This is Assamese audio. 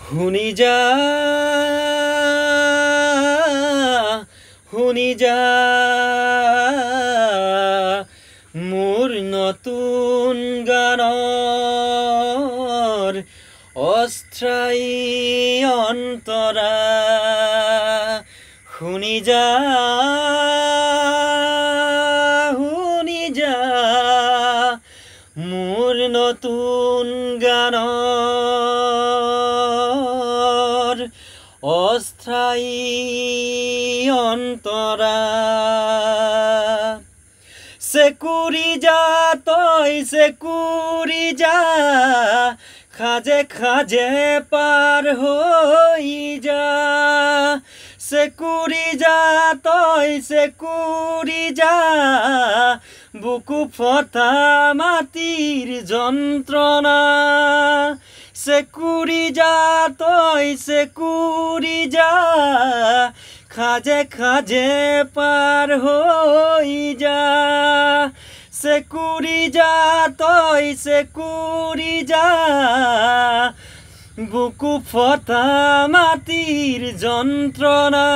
শুনি যা শুনি যা মোৰ নতুন গানৰ অস্থায়ী অন্তৰা শুনি যা মোৰ নতুন গানৰ অস্থায়ী অন্তৰা চেকুৰি যা তই চেকুৰি যা খাজে খাজে পাৰ হৈ যা চেকুৰি যা তই চেকুৰি যা বুকু ফটা মাটিৰ যন্ত্ৰণা চেকুৰি যা তই চেকুৰি যা খাজে খাজে পাৰ হৈ যা চেকুৰি যা তই চেকুৰি যা বুকু ফটা মাটিৰ যন্ত্ৰণা